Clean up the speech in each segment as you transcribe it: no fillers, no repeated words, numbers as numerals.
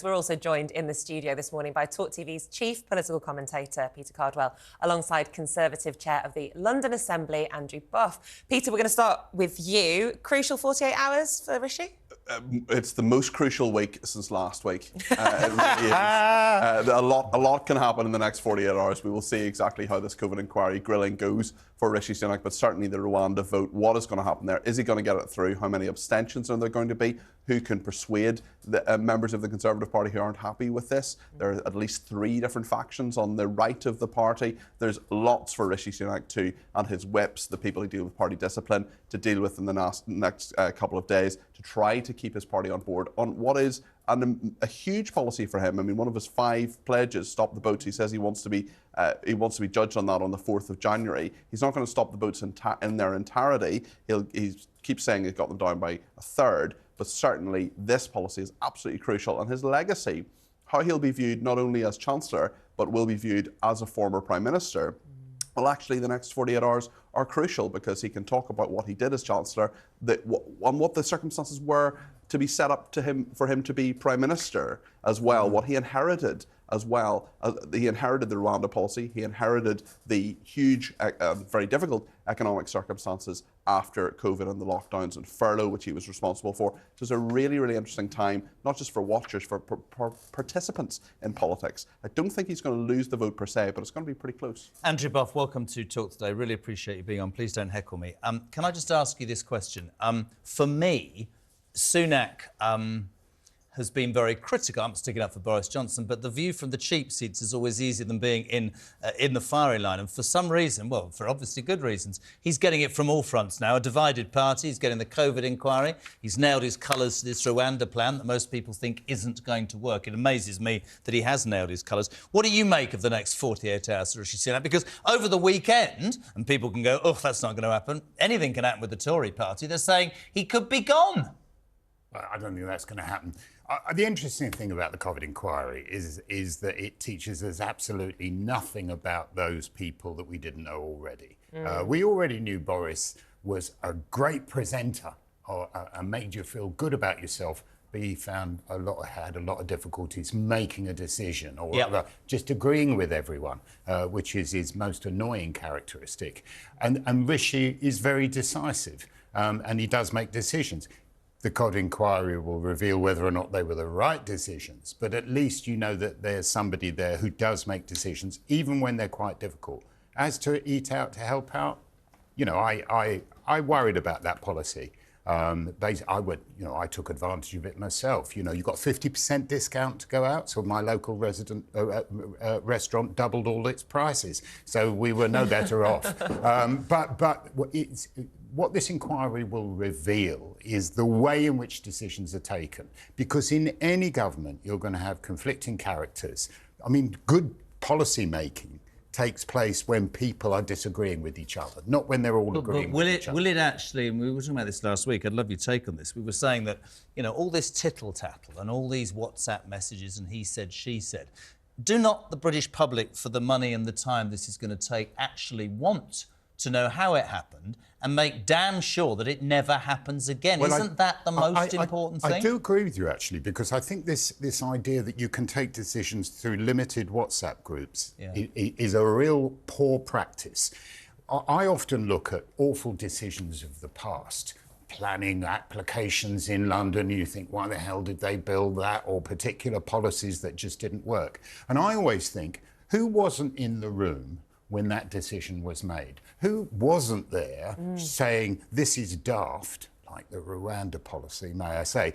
We're also joined in the studio this morning by TalkTV's chief political commentator, Peter Cardwell, alongside Conservative chair of the London Assembly, Andrew Boff. Peter, we're going to start with you. Crucial 48 hours for Rishi? It's the most crucial week since last week. It really is. A lot can happen in the next 48 hours. We will see exactly how this COVID inquiry grilling goes for Rishi Sunak, but certainly the Rwanda vote. What is going to happen there? Is he going to get it through? How many abstentions are there going to be? Who can persuade the members of the Conservative Party who aren't happy with this? There are at least 3 different factions on the right of the party. There's lots for Rishi Sunak to, and his whips, the people who deal with party discipline, to deal with in the next couple of days to try to keep his party on board on what is a huge policy for him. I mean, one of his 5 pledges, stop the boats. He says he wants to be judged on that on the 4th of January. He's not going to stop the boats in their entirety. He keeps saying he's got them down by a third. But certainly this policy is absolutely crucial. And his legacy, how he'll be viewed not only as Chancellor, but will be viewed as a former Prime Minister. Well, actually, the next 48 hours are crucial because he can talk about what he did as Chancellor, on what the circumstances were to be set up to him for him to be Prime Minister as well, what he inherited as well. He inherited the Rwanda policy, he inherited the huge, very difficult economic circumstances after COVID and the lockdowns and furlough, which he was responsible for. So it's a really, really interesting time, not just for watchers, for participants in politics. I don't think he's going to lose the vote per se, but it's going to be pretty close. Andrew Boff, welcome to Talk today. Really appreciate you being on. Please don't heckle me. Can I just ask you this question? For me, Sunak has been very critical. I'm sticking up for Boris Johnson, but the view from the cheap seats is always easier than being in the firing line. And for some reason, well, for obviously good reasons, he's getting it from all fronts now. A divided party. He's getting the COVID inquiry. He's nailed his colours to this Rwanda plan that most people think isn't going to work. It amazes me that he has nailed his colours. What do you make of the next 48 hours, Rishi Sunak? Because over the weekend, and people can go, oh, that's not going to happen. Anything can happen with the Tory party. They're saying he could be gone. I don't think that's going to happen. The interesting thing about the COVID inquiry is that it teaches us absolutely nothing about those people that we didn't know already. We already knew Boris was a great presenter and made you feel good about yourself, but he had a lot of difficulties making a decision or just agreeing with everyone, which is his most annoying characteristic. And Rishi is very decisive, and he does make decisions. The COVID inquiry will reveal whether or not they were the right decisions, but at least you know that there's somebody there who does make decisions, even when they're quite difficult. As to eat out to help out, you know, I worried about that policy. I took advantage of it myself. You know, you got 50% discount to go out, so my local restaurant doubled all its prices, so we were no better off. But what this inquiry will reveal is the way in which decisions are taken. Because in any government, you're going to have conflicting characters. I mean, good policy making takes place when people are disagreeing with each other, not when they're all agreeing with each other. Will it actually, and we were talking about this last week, I'd love your take on this. We were saying that, you know, all this tittle-tattle and all these WhatsApp messages and he said, she said, do not the British public, for the money and the time this is going to take, actually want to know how it happened and make damn sure that it never happens again? Well, Isn't that the most important thing? I do agree with you, actually, because I think this idea that you can take decisions through limited WhatsApp groups is a real poor practice. I often look at awful decisions of the past, planning applications in London, you think, why the hell did they build that? Or particular policies that just didn't work. And I always think, who wasn't in the room when that decision was made? Who wasn't there saying this is daft, like the Rwanda policy, may I say?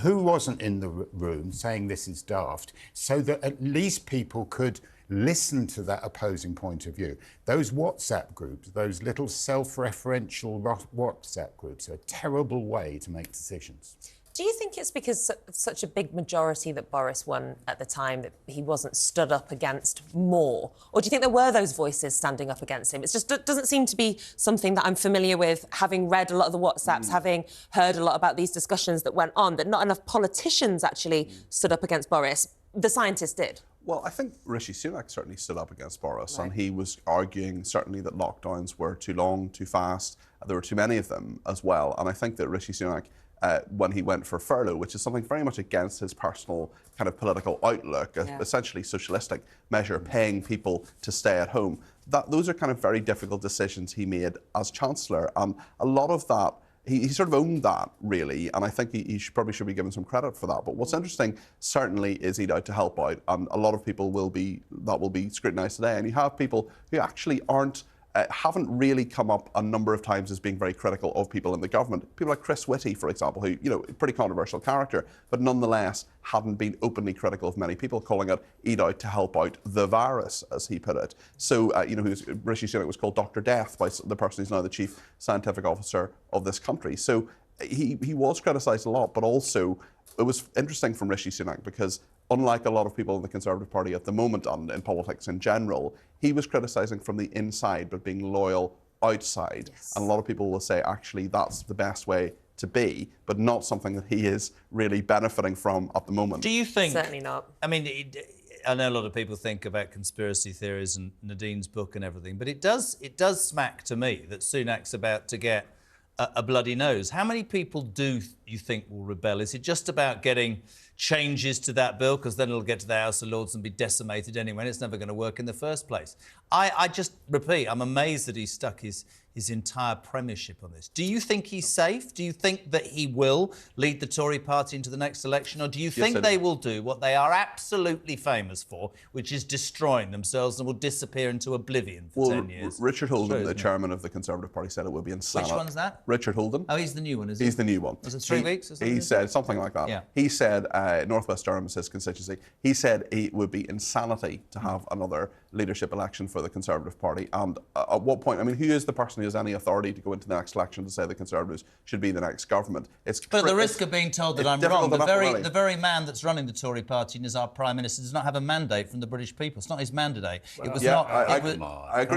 Who wasn't in the room saying this is daft, so that at least people could listen to that opposing point of view? Those WhatsApp groups, those little self-referential WhatsApp groups, are a terrible way to make decisions. Do you think it's because such a big majority that Boris won at the time that he wasn't stood up against more? Or do you think there were those voices standing up against him? It just doesn't seem to be something that I'm familiar with, having read a lot of the WhatsApps, having heard a lot about these discussions that went on, that not enough politicians actually stood up against Boris. The scientists did. Well, I think Rishi Sunak certainly stood up against Boris, and he was arguing certainly that lockdowns were too long, too fast. There were too many of them as well. And I think that Rishi Sunak when he went for furlough, which is something very much against his personal kind of political outlook, essentially socialistic measure, paying people to stay at home. Those are kind of very difficult decisions he made as Chancellor. And a lot of that, he sort of owned that, really, and I think he probably should be given some credit for that. But what's interesting, certainly, is he's out to help out, and a lot of people will be scrutinised today. And you have people who actually haven't really come up a number of times as being very critical of people in the government. People like Chris Whitty, for example, who, a pretty controversial character, but nonetheless hadn't been openly critical of many people, calling it "eat out to help out the virus," as he put it. So, Rishi Sunak was called Dr. Death by the person who's now the chief scientific officer of this country. So he was criticised a lot, but also it was interesting from Rishi Sunak because, unlike a lot of people in the Conservative Party at the moment and in politics in general, he was criticising from the inside but being loyal outside. Yes. And a lot of people will say, actually, that's the best way to be, but not something that he is really benefiting from at the moment. Do you think... Certainly not. I mean, I know a lot of people think about conspiracy theories and Nadine's book and everything, but it does smack to me that Sunak's about to get a bloody nose. How many people do you think will rebel? Is it just about getting changes to that bill, because then it'll get to the House of Lords and be decimated anyway, and it's never going to work in the first place? I just repeat, I'm amazed that he's stuck his entire premiership on this. Do you think he's safe? Do you think that he will lead the Tory party into the next election? Or do you think they will do what they are absolutely famous for, which is destroying themselves and will disappear into oblivion for 10 years? Richard Holden, the chairman of the Conservative Party, said it would be insanity. Which one's that? Richard Holden. Oh, he's the new one, is he? He's the new one. Was it 3 weeks or something? He said something like that. Yeah. He said, North West Durham is his constituency, he said it would be insanity to have another leadership election for the Conservative Party. And at what point, I mean, who is the person who has any authority to go into the next election to say the Conservatives should be the next government? But the risk of being told that I'm wrong, the very man that's running the Tory party and is our Prime Minister does not have a mandate from the British people. It's not his mandate. It was not... I agree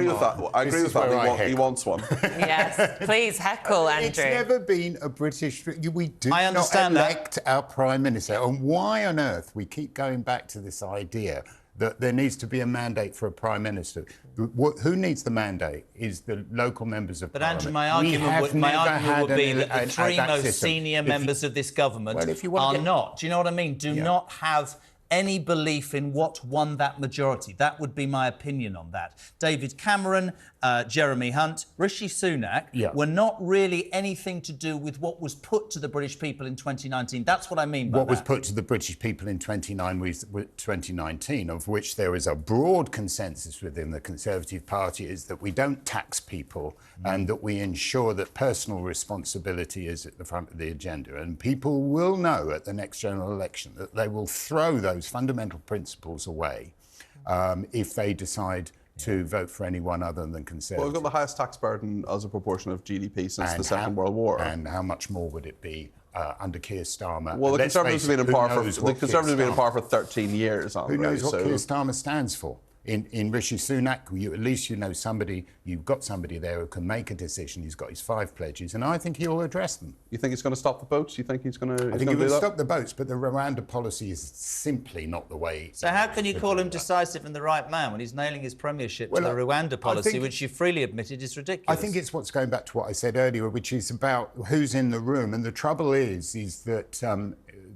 with that. I agree with that. He wants one. Yes, please heckle, Andrew. It's never been a British... We do not elect our Prime Minister. And why on earth we keep going back to this idea that there needs to be a mandate for a Prime Minister? Who needs the mandate is the local members of Parliament. But Andrew, my argument would be that the three most senior members of this government are not. Do you know what I mean? Do not have any belief in what won that majority. That would be my opinion on that. David Cameron, Jeremy Hunt, Rishi Sunak were not really anything to do with what was put to the British people in 2019. That's what I mean by that. What was put to the British people in 2019, of which there is a broad consensus within the Conservative Party, is that we don't tax people and that we ensure that personal responsibility is at the front of the agenda. And people will know at the next general election that they will throw those fundamental principles away if they decide to vote for anyone other than Conservative. Well, we've got the highest tax burden as a proportion of GDP since the Second World War. And how much more would it be under Keir Starmer? Well, the Conservatives have been in power for 13 years. Who knows what Keir Starmer stands for? In Rishi Sunak, at least you've got somebody there who can make a decision. He's got his 5 pledges, and I think he'll address them. You think he's going to stop the boats? You think he's going to? I think he will stop the boats, but the Rwanda policy is simply not the way. So how can you call him decisive and the right man when he's nailing his premiership to the Rwanda policy, which you freely admitted is ridiculous? I think it's what's going back to what I said earlier, which is about who's in the room, and the trouble is that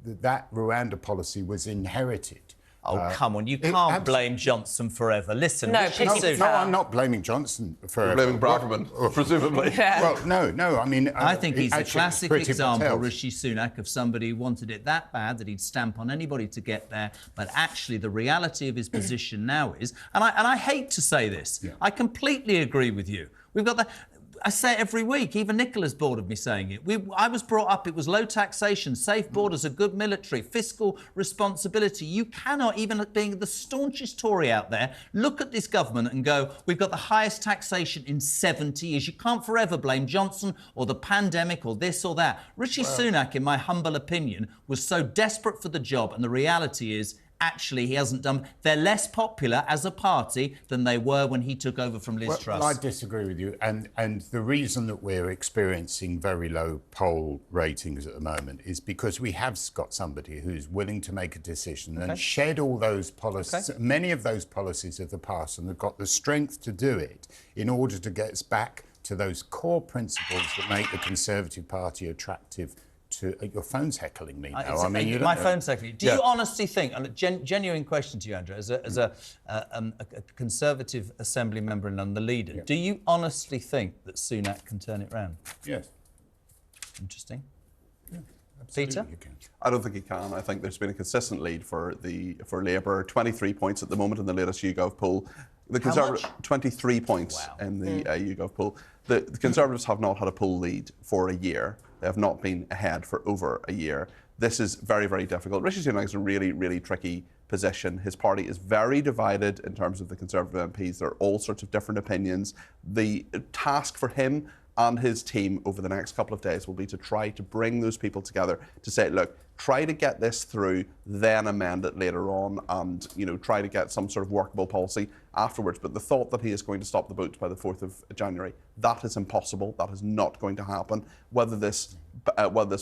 that Rwanda policy was inherited. Oh, come on. You can't blame Johnson forever. Listen, no, I'm not blaming Johnson forever. You're blaming Braverman, presumably. Yeah. Well, no. I mean... I think he's a classic example, Rishi Sunak, of somebody who wanted it that bad that he'd stamp on anybody to get there. But actually, the reality of his position now is... And I hate to say this. I completely agree with you. We've got the... I say it every week. Even Nicola's bored of me saying it. I was brought up, it was low taxation, safe borders, a good military, fiscal responsibility. You cannot, even being the staunchest Tory out there, look at this government and go, we've got the highest taxation in 70 years. You can't forever blame Johnson or the pandemic or this or that. Rishi Sunak, in my humble opinion, was so desperate for the job, and the reality is, actually, he hasn't done... They're less popular as a party than they were when he took over from Liz Truss. Well, I disagree with you. And the reason that we're experiencing very low poll ratings at the moment is because we have got somebody who's willing to make a decision and shed all those policies, many of those policies of the past, and have got the strength to do it in order to get us back to those core principles that make the Conservative Party attractive Your phone's heckling me now. My phone's heckling. Do you honestly think, and a genuine question to you, Andrew, as a Conservative Assembly member in London, the leader, do you honestly think that Sunak can turn it round? Yes. Interesting. Yeah, Peter? I don't think he can. I think there's been a consistent lead for Labour. 23 points at the moment in the latest YouGov poll. The Conservatives 23 points in the YouGov poll. The Conservatives have not had a poll lead for a year. They have not been ahead for over a year. This is very, very difficult. Rishi Sunak is in a really, really tricky position. His party is very divided in terms of the Conservative MPs. There are all sorts of different opinions. The task for him and his team over the next couple of days will be to try to bring those people together to say, look, try to get this through, then amend it later on, and try to get some sort of workable policy afterwards. But the thought that he is going to stop the boats by the 4th of January, that is impossible. That is not going to happen. Whether this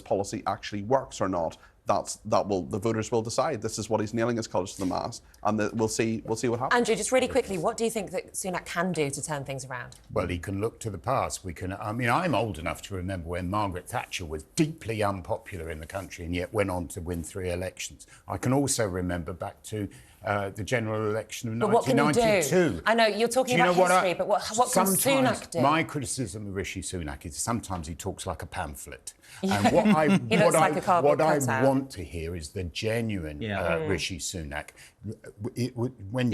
policy actually works or not, the voters will decide. This is what he's nailing his colours to the mast, and we'll see what happens. Andrew, just really quickly, what do you think that Sunak can do to turn things around? Well, he can look to the past. I'm old enough to remember when Margaret Thatcher was deeply unpopular in the country and yet went on to win 3 elections. I can also remember back to the general election of 1992. What can he do? I know you're talking about history, but what can Sunak do? My criticism of Rishi Sunak is sometimes he talks like a pamphlet. And what I want to hear is the genuine Rishi Sunak. When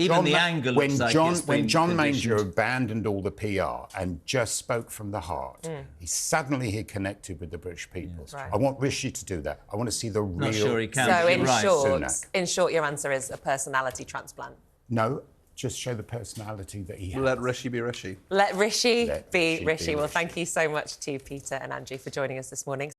John Major abandoned all the PR and just spoke from the heart, he suddenly connected with the British people. Right. I want Rishi to do that. I want to see the real. Not sure he can. So in short, your answer is a personality transplant. No. Just show the personality that he has. Let Rishi be Rishi. Let Rishi be Rishi. Well, thank you so much to Peter and Andrew for joining us this morning.